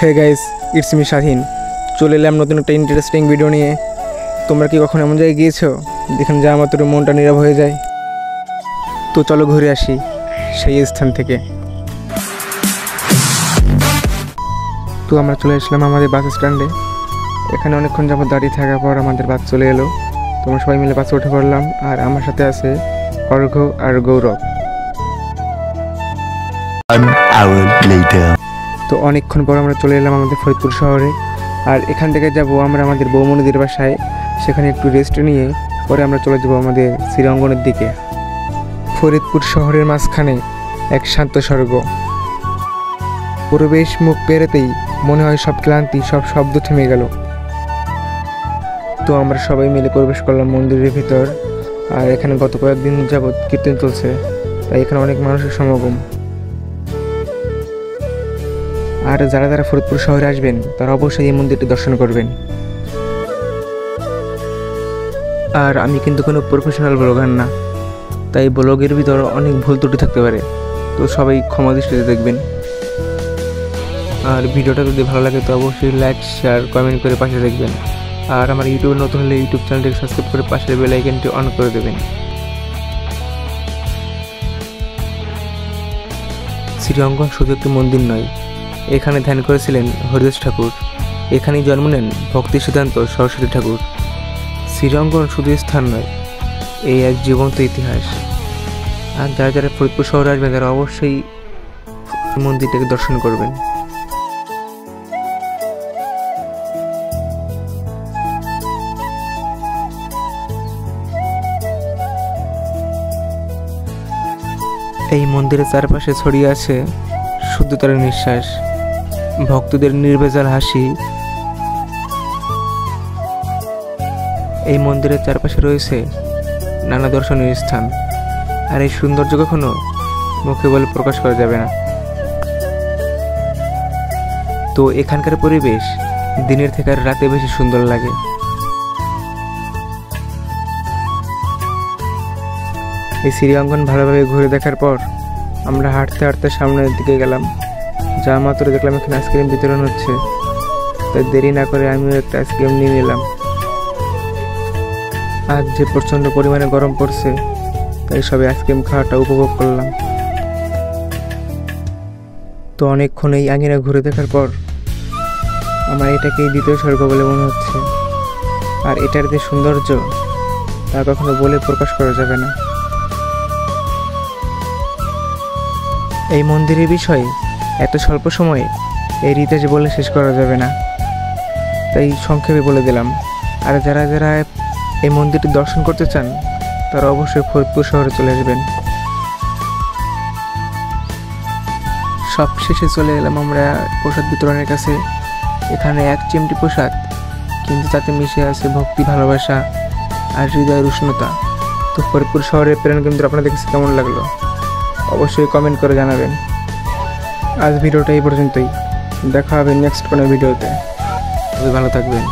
Hey guys, it's me স্বাধীন। চলে এলাম নতুন একটা ইন্টারেস্টিং ভিডিও নিয়ে। তোমরা কি কখনো এমন জায়গায় গিয়েছো যেখানে যাওয়া মাত্র মনটা নীরব হয়ে যায়? তো চলো ঘুরে আসি সেই স্থান থেকে। তো আমরা চলে আসলাম আমাদের বাস স্ট্যান্ডে। এখানে অনেকক্ষণ যাবত দাঁড়িয়ে থাকার পর আমাদের বাস চলে এলো। তোমরা সবাই মিলে বাসে উঠে পড়লাম। আর আমার সাথে আছে অর্ঘ্য আর গৌরব। তো অনেকক্ষণ পর আমরা চলে এলাম আমাদের ফরিদপুর শহরে। আর এখান থেকে যাব আমরা আমাদের বৌমনিদের বাসায়, সেখানে একটু রেস্ট নিয়ে পরে আমরা চলে যাব আমাদের শ্রীরঙ্গনের দিকে। ফরিদপুর শহরের মাঝখানে এক শান্ত স্বর্গ। পরিবেশ মুখ পেরোতেই মনে হয় সব ক্লান্তি, সব শব্দ থেমে গেল। তো আমরা সবাই মিলে প্রবেশ করলাম মন্দিরের ভিতর। আর এখানে গত কয়েকদিন যাবৎ কীর্তন চলছে, তাই এখানে অনেক মানুষের সমাগম। আর যারা যারা ফরিদপুর শহরে আসবেন তারা অবশ্যই এই মন্দিরটি দর্শন করবেন। আর আমি কিন্তু কোনো প্রফেশনাল ব্লগার না, তাই ব্লগের ভিতর অনেক ভুল ত্রুটি থাকতে পারে, তো সবাই ক্ষমা দৃষ্টিতে দেখবেন। আর ভিডিওটা যদি ভালো লাগে তো অবশ্যই লাইক, শেয়ার, কমেন্ট করে পাশে দেখবেন। আর আমার ইউটিউবে নতুন হলে ইউটিউব চ্যানেলটিকে সাবস্ক্রাইব করে পাশের বেল আইকনটি অন করে দেবেন। শ্রীরঙ্গন শুধু একটি মন্দির নয়, এখানে ধ্যান করেছিলেন হরিদাস ঠাকুর। এখানেই জন্ম নেন ভক্তি সিদ্ধান্ত সরস্বতী ঠাকুর। শ্রীরঙ্গন শুধু স্থান নয়, এই এক জীবন্ত ইতিহাস। আর যারা যারা ফরিদপুর শহরে আসবেন তারা অবশ্যই মন্দিরটাকে দর্শন করবেন। এই মন্দিরের চারপাশে ছড়িয়ে আছে শুদ্ধতার নিঃশ্বাস, ভক্তদের নির্ভেজাল হাসি। এই মন্দিরের চারপাশে রয়েছে নানা দর্শনীয় স্থান, আর এই সৌন্দর্য কখনো মুখে বলে প্রকাশ করা যাবে না। তো এখানকার পরিবেশ দিনের থেকে আর রাতে বেশি সুন্দর লাগে। এই শ্রীরঙ্গন ভালোভাবে ঘুরে দেখার পর আমরা হাঁটতে হাঁটতে সামনের দিকে গেলাম। যা মাত্র দেখলাম এখানে আইসক্রিম বিতরণ হচ্ছে, তাই দেরি না করে আমিও একটা আইসক্রিম নিয়ে নিলাম। আজ যে প্রচণ্ড পরিমাণে গরম পড়ছে, তাই সবাই আইসক্রিম খাওয়াটা উপভোগ করলাম। তো অনেকক্ষণ এই আঙিনা ঘুরে দেখার পর আমার এটাকেই দ্বিতীয় স্বর্গ বলে মনে হচ্ছে। আর এটার যে সৌন্দর্য তা কখনো বলে প্রকাশ করা যাবে না। এই মন্দিরের বিষয়ে এত স্বল্প সময়ে এই ইতিহাস বলে শেষ করা যাবে না, তাই সংক্ষেপে বলে দিলাম। আর যারা যারা এই মন্দিরটি দর্শন করতে চান তারা অবশ্যই ফরিদপুর শহরে চলে আসবেন। সব শেষে চলে এলাম আমরা প্রসাদ বিতরণের কাছে। এখানে এক চিমটি প্রসাদ, কিন্তু তাতে মিশে আছে ভক্তি, ভালোবাসা আর হৃদয়ের উষ্ণতা। তো ফরিদপুর শহরের প্রেরণ কিন্তু আপনাদের কাছে কেমন লাগলো অবশ্যই কমেন্ট করে জানাবেন। আজ ভিডিওটা এই পর্যন্তই, দেখা হবে নেক্সট কোনো ভিডিওতে। সবাই ভালো থাকবেন।